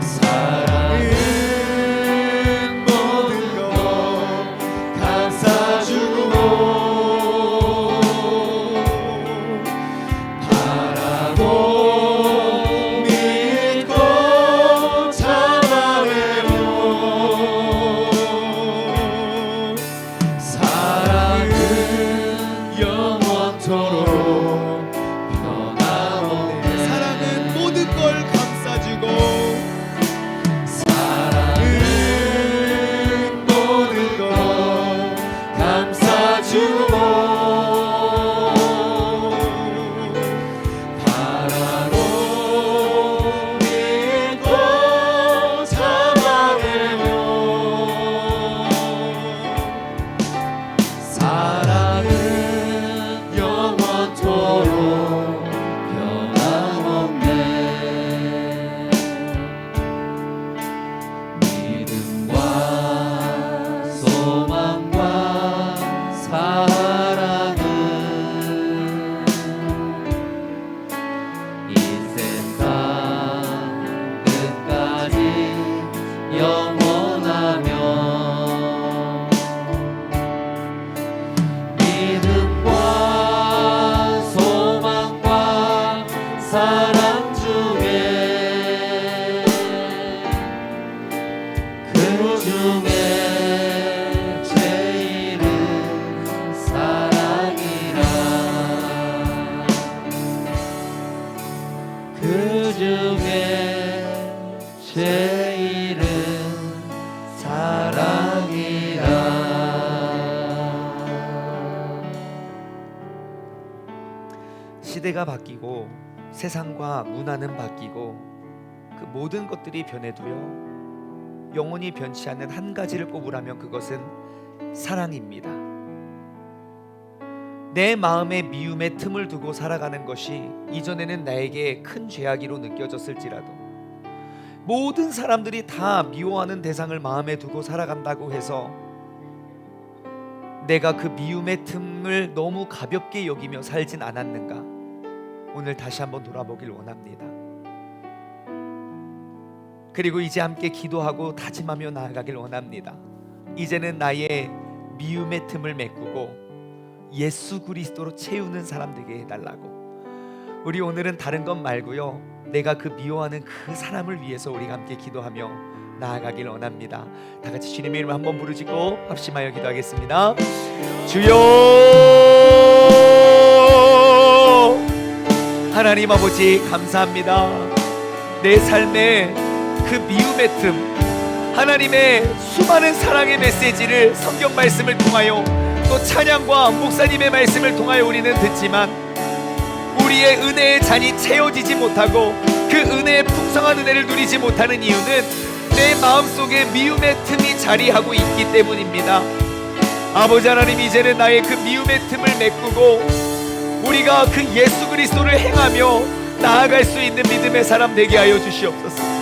사랑은 모든 것 감싸주고, 바라고 믿고 참아내며, 사랑은 영원토록 변함없네. 사랑은 모든 걸 감싸주고, 사랑은 모든 것 감싸주고, 바라고 믿고 참아내며, 사랑은 영원토록 변함없네. 믿음과 소망과 사랑은 이 세상 끝까지 영원하며, 믿음과 소망과 사랑 중에 그 중에 제일은 사랑이라. 그 중에 제일은 사랑이라. 시대가 바뀌고 세상과 문화는 바뀌고 그 모든 것들이 변해도요, 영원히 변치 않는 한 가지를 꼽으라면 그것은 사랑입니다. 내 마음의 미움의 틈을 두고 살아가는 것이 이전에는 나에게 큰 죄악이로 느껴졌을지라도, 모든 사람들이 다 미워하는 대상을 마음에 두고 살아간다고 해서 내가 그 미움의 틈을 너무 가볍게 여기며 살진 않았는가, 오늘 다시 한번 돌아보길 원합니다. 그리고 이제 함께 기도하고 다짐하며 나아가길 원합니다. 이제는 나의 미움의 틈을 메꾸고 예수 그리스도로 채우는 사람 되게 해달라고. 우리 오늘은 다른 것 말고요, 내가 그 미워하는 그 사람을 위해서 우리가 함께 기도하며 나아가길 원합니다. 다 같이 주님의 이름 한번 부르짖고 합심하여 기도하겠습니다. 주여, 하나님 아버지 감사합니다. 내 삶에 그 미움의 틈, 하나님의 수많은 사랑의 메시지를 성경 말씀을 통하여 또 찬양과 목사님의 말씀을 통하여 우리는 듣지만 우리의 은혜의 잔이 채워지지 못하고 그 은혜의 풍성한 은혜를 누리지 못하는 이유는 내 마음속에 미움의 틈이 자리하고 있기 때문입니다. 아버지 하나님, 이제는 나의 그 미움의 틈을 메꾸고 우리가 그 예수 그리스도를 행하며 나아갈 수 있는 믿음의 사람 되게 하여 주시옵소서.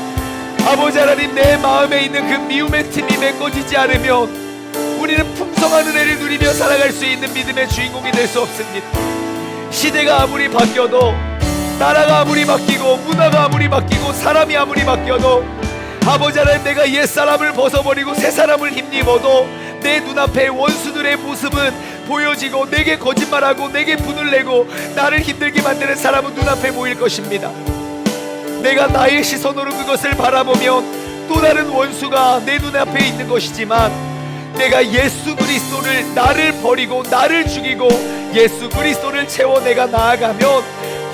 아버지 하나님, 내 마음에 있는 그 미움의 틈이 메꿔지지 않으면 우리는 풍성한 은혜를 누리며 살아갈 수 있는 믿음의 주인공이 될 수 없습니다. 시대가 아무리 바뀌어도, 나라가 아무리 바뀌고, 문화가 아무리 바뀌고, 사람이 아무리 바뀌어도 아버지 하나님, 내가 옛사람을 벗어버리고 새사람을 힘입어도 내 눈앞에 원수들의 모습은 보여지고 내게 거짓말하고 내게 분을 내고 나를 힘들게 만드는 사람은 눈앞에 보일 것입니다. 내가 나의 시선으로 그것을 바라보면 또 다른 원수가 내 눈앞에 있는 것이지만, 내가 예수 그리스도를, 나를 버리고 나를 죽이고 예수 그리스도를 채워 내가 나아가면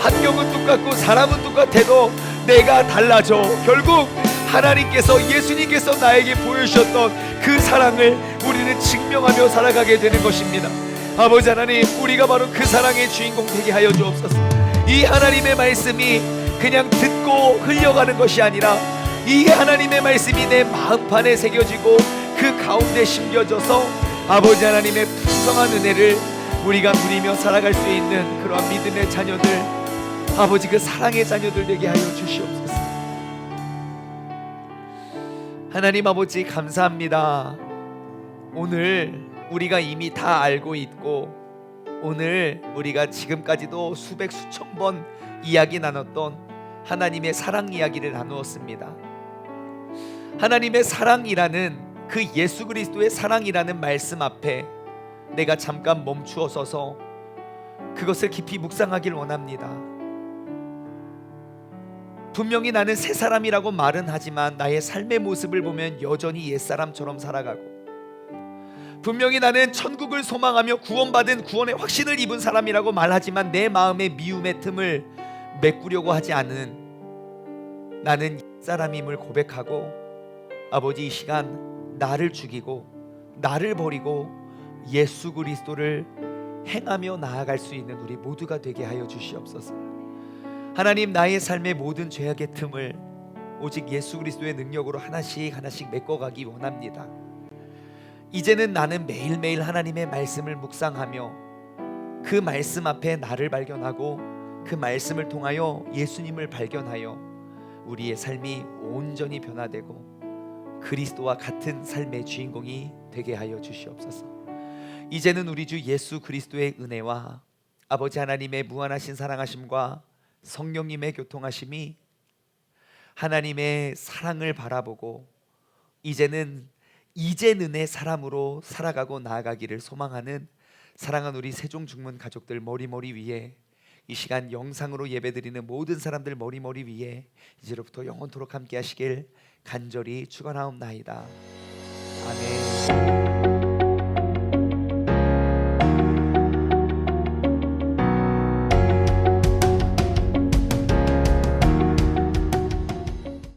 환경은 똑같고 사람은 똑같아도 내가 달라져 결국 하나님께서, 예수님께서 나에게 보여주셨던 그 사랑을 우리는 증명하며 살아가게 되는 것입니다. 아버지 하나님, 우리가 바로 그 사랑의 주인공 되게 하여 주옵소서. 이 하나님의 말씀이 그냥 듣고 흘려가는 것이 아니라 이 하나님의 말씀이 내 마음판에 새겨지고 그 가운데 심겨져서 아버지 하나님의 풍성한 은혜를 우리가 누리며 살아갈 수 있는 그러한 믿음의 자녀들, 아버지 그 사랑의 자녀들 되게 하여 주시옵소서. 하나님 아버지 감사합니다. 오늘 우리가 이미 다 알고 있고, 오늘 우리가 지금까지도 수백 수천 번 이야기 나눴던 하나님의 사랑 이야기를 나누었습니다. 하나님의 사랑이라는 그 예수 그리스도의 사랑이라는 말씀 앞에 내가 잠깐 멈추어 서서 그것을 깊이 묵상하길 원합니다. 분명히 나는 새 사람이라고 말은 하지만 나의 삶의 모습을 보면 여전히 옛사람처럼 살아가고, 분명히 나는 천국을 소망하며 구원받은 구원의 확신을 입은 사람이라고 말하지만 내 마음의 미움의 틈을 메꾸려고 하지 않은 나는 옛사람임을 고백하고, 아버지 이 시간 나를 죽이고 나를 버리고 예수 그리스도를 행하며 나아갈 수 있는 우리 모두가 되게 하여 주시옵소서. 하나님, 나의 삶의 모든 죄악의 틈을 오직 예수 그리스도의 능력으로 하나씩 하나씩 메꿔가기 원합니다. 이제는 나는 매일매일 하나님의 말씀을 묵상하며 그 말씀 앞에 나를 발견하고 그 말씀을 통하여 예수님을 발견하여 우리의 삶이 온전히 변화되고 그리스도와 같은 삶의 주인공이 되게 하여 주시옵소서. 이제는 우리 주 예수 그리스도의 은혜와 아버지 하나님의 무한하신 사랑하심과 성령님의 교통하심이 하나님의 사랑을 바라보고 이제는 이제는의 사람으로 살아가고 나아가기를 소망하는 사랑하는 우리 세종중문 가족들 머리머리 위에, 이 시간 영상으로 예배드리는 모든 사람들 머리머리 위에 이제로부터 영원토록 함께 하시길 간절히 축원하옵나이다. 아멘.